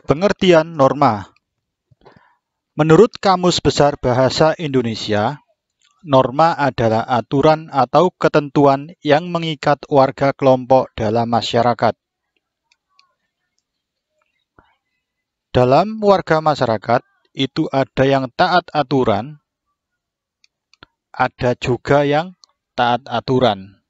Pengertian norma. Menurut Kamus Besar Bahasa Indonesia, norma adalah aturan atau ketentuan yang mengikat warga kelompok dalam masyarakat. Dalam warga masyarakat, itu ada yang taat aturan, ada juga yang taat aturan.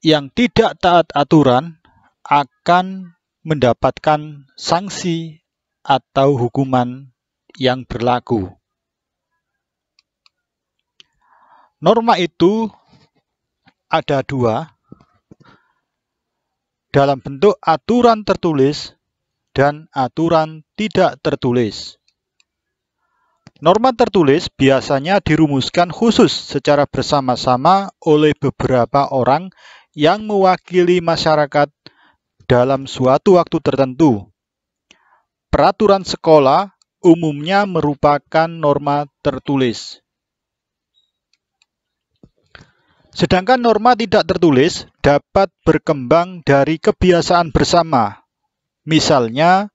Yang tidak taat aturan akan mendapatkan sanksi atau hukuman yang berlaku. Norma itu ada dua, dalam bentuk aturan tertulis dan aturan tidak tertulis. Norma tertulis biasanya dirumuskan khusus secara bersama-sama oleh beberapa orang yang mewakili masyarakat dalam suatu waktu tertentu. Peraturan sekolah umumnya merupakan norma tertulis. Sedangkan norma tidak tertulis dapat berkembang dari kebiasaan bersama. Misalnya,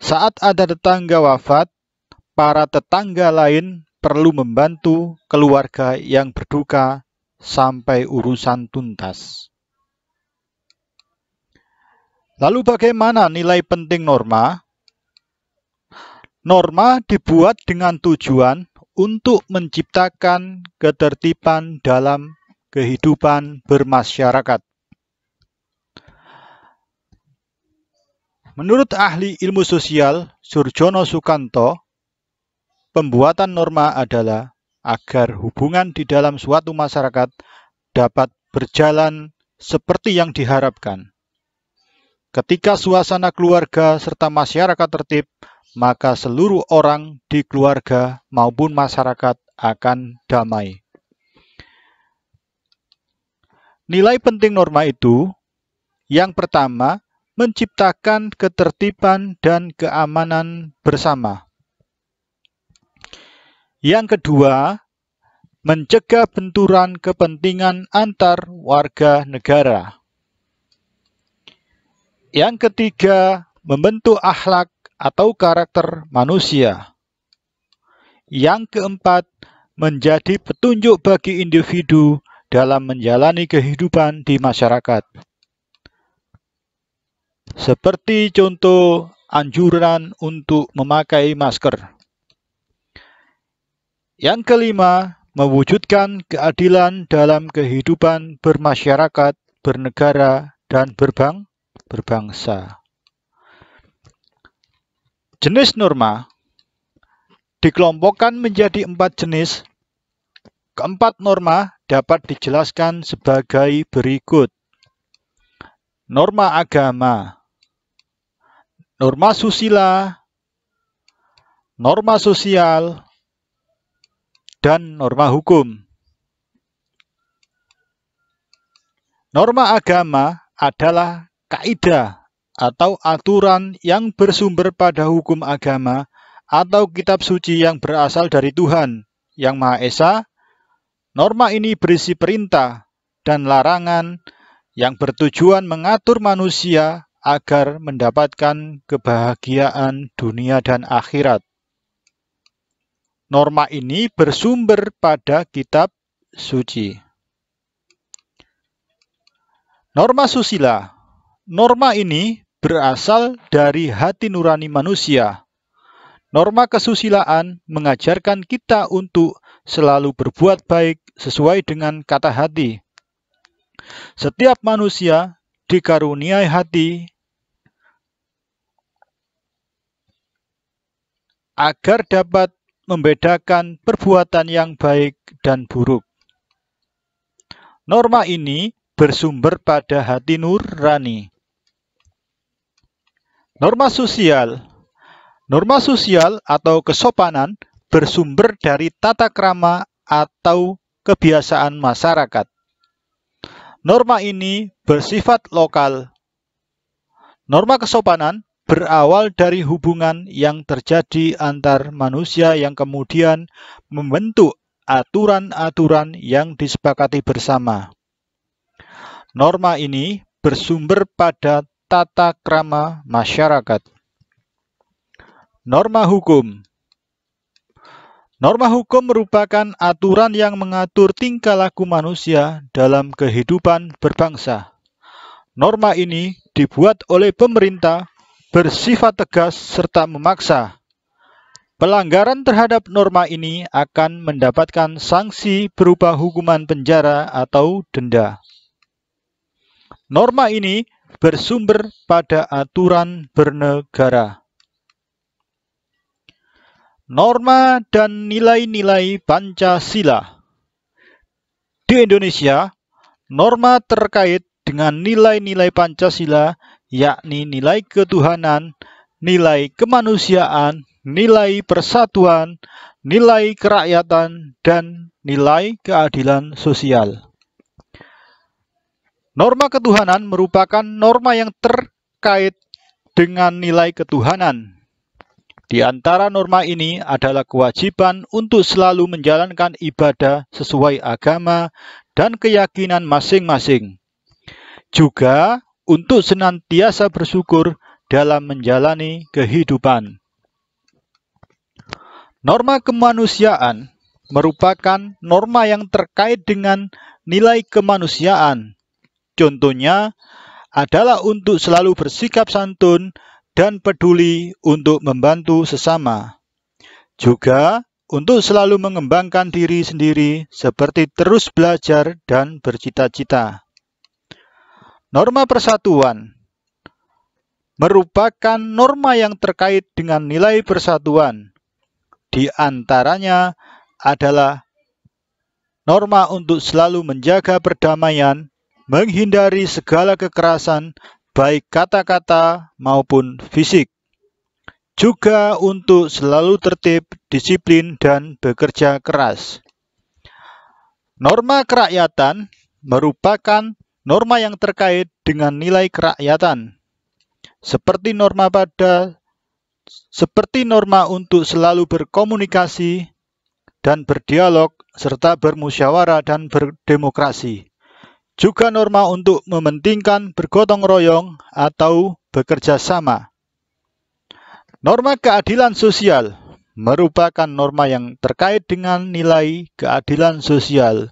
saat ada tetangga wafat, para tetangga lain perlu membantu keluarga yang berduka sampai urusan tuntas. Lalu bagaimana nilai penting norma? Norma dibuat dengan tujuan untuk menciptakan ketertiban dalam kehidupan bermasyarakat. Menurut ahli ilmu sosial Surjono Sukanto, pembuatan norma adalah agar hubungan di dalam suatu masyarakat dapat berjalan seperti yang diharapkan. Ketika suasana keluarga serta masyarakat tertib, maka seluruh orang di keluarga maupun masyarakat akan damai. Nilai penting norma itu, yang pertama, menciptakan ketertiban dan keamanan bersama. Yang kedua, mencegah benturan kepentingan antar warga negara. Yang ketiga, membentuk akhlak atau karakter manusia. Yang keempat, menjadi petunjuk bagi individu dalam menjalani kehidupan di masyarakat. Seperti contoh anjuran untuk memakai masker. Yang kelima, mewujudkan keadilan dalam kehidupan bermasyarakat, bernegara, dan berbangsa. Jenis norma dikelompokkan menjadi 4 jenis. Keempat norma dapat dijelaskan sebagai berikut. Norma agama, norma susila, norma sosial, dan norma hukum. Norma agama adalah kaidah atau aturan yang bersumber pada hukum agama atau kitab suci yang berasal dari Tuhan yang Maha Esa. Norma ini berisi perintah dan larangan yang bertujuan mengatur manusia agar mendapatkan kebahagiaan dunia dan akhirat. Norma ini bersumber pada kitab suci. Norma susila. Norma ini berasal dari hati nurani manusia. Norma kesusilaan mengajarkan kita untuk selalu berbuat baik sesuai dengan kata hati. Setiap manusia dikaruniai hati agar dapat membedakan perbuatan yang baik dan buruk. Norma ini bersumber pada hati nurani. Norma sosial. Norma sosial atau kesopanan bersumber dari tata krama atau kebiasaan masyarakat. Norma ini bersifat lokal. Norma kesopanan berawal dari hubungan yang terjadi antar manusia yang kemudian membentuk aturan-aturan yang disepakati bersama. Norma ini bersumber pada tata krama masyarakat. Norma hukum. Norma hukum merupakan aturan yang mengatur tingkah laku manusia dalam kehidupan berbangsa. Norma ini dibuat oleh pemerintah, bersifat tegas serta memaksa. Pelanggaran terhadap norma ini akan mendapatkan sanksi berupa hukuman penjara atau denda. Norma ini bersumber pada aturan bernegara. Norma dan nilai-nilai Pancasila. Di Indonesia, norma terkait dengan nilai-nilai Pancasila, yakni nilai ketuhanan, nilai kemanusiaan, nilai persatuan, nilai kerakyatan, dan nilai keadilan sosial. Norma ketuhanan merupakan norma yang terkait dengan nilai ketuhanan. Di antara norma ini adalah kewajiban untuk selalu menjalankan ibadah sesuai agama dan keyakinan masing-masing. Juga untuk senantiasa bersyukur dalam menjalani kehidupan. Norma kemanusiaan merupakan norma yang terkait dengan nilai kemanusiaan. Contohnya adalah untuk selalu bersikap santun dan peduli untuk membantu sesama. Juga untuk selalu mengembangkan diri sendiri seperti terus belajar dan bercita-cita. Norma persatuan merupakan norma yang terkait dengan nilai persatuan. Di antaranya adalah norma untuk selalu menjaga perdamaian, menghindari segala kekerasan, baik kata-kata maupun fisik. Juga untuk selalu tertib, disiplin, dan bekerja keras. Norma kerakyatan merupakan norma yang terkait dengan nilai kerakyatan. Seperti norma untuk selalu berkomunikasi dan berdialog, serta bermusyawarah dan berdemokrasi. Juga norma untuk mementingkan bergotong royong atau bekerja sama. Norma keadilan sosial merupakan norma yang terkait dengan nilai keadilan sosial.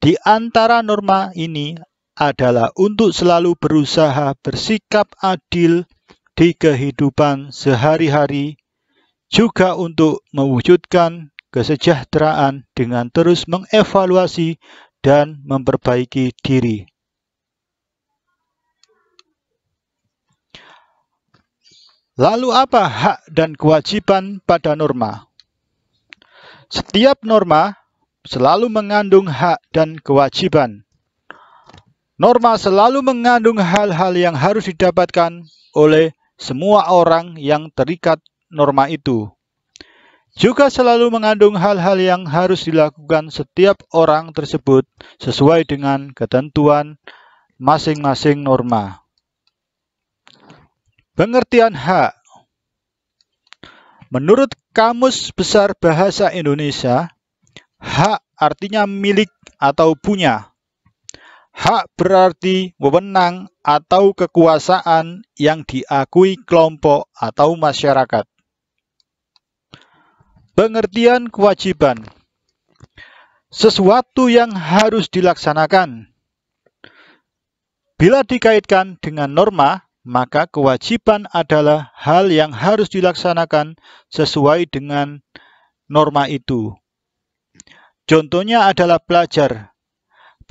Di antara norma ini adalah untuk selalu berusaha bersikap adil di kehidupan sehari-hari, juga untuk mewujudkan kesejahteraan dengan terus mengevaluasi dan memperbaiki diri. Lalu apa hak dan kewajiban pada norma? Setiap norma selalu mengandung hak dan kewajiban. Norma selalu mengandung hal-hal yang harus didapatkan oleh semua orang yang terikat norma itu. Juga selalu mengandung hal-hal yang harus dilakukan setiap orang tersebut sesuai dengan ketentuan masing-masing norma. Pengertian hak. Menurut Kamus Besar Bahasa Indonesia, hak artinya milik atau punya. Hak berarti wewenang atau kekuasaan yang diakui kelompok atau masyarakat. Pengertian kewajiban. Sesuatu yang harus dilaksanakan. Bila dikaitkan dengan norma, maka kewajiban adalah hal yang harus dilaksanakan sesuai dengan norma itu. Contohnya adalah belajar.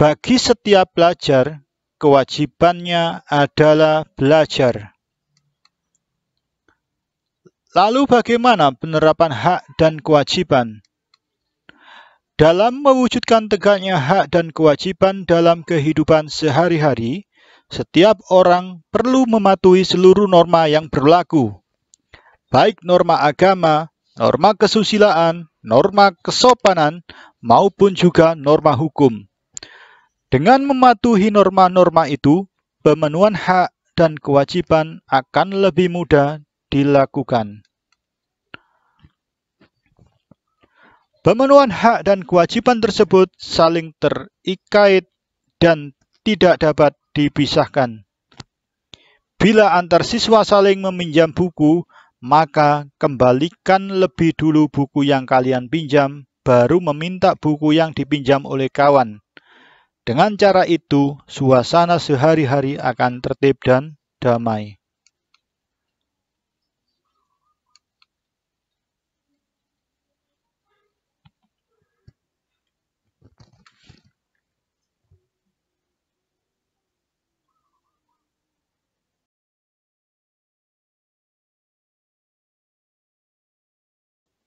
Bagi setiap pelajar, kewajibannya adalah belajar. Lalu bagaimana penerapan hak dan kewajiban? Dalam mewujudkan tegaknya hak dan kewajiban dalam kehidupan sehari-hari, setiap orang perlu mematuhi seluruh norma yang berlaku, baik norma agama, norma kesusilaan, norma kesopanan, maupun juga norma hukum. Dengan mematuhi norma-norma itu, pemenuhan hak dan kewajiban akan lebih mudah dilakukan. Pemenuhan hak dan kewajiban tersebut saling terikat dan tidak dapat dipisahkan. Bila antar siswa saling meminjam buku, maka kembalikan lebih dulu buku yang kalian pinjam, baru meminta buku yang dipinjam oleh kawan. Dengan cara itu, suasana sehari-hari akan tertib dan damai.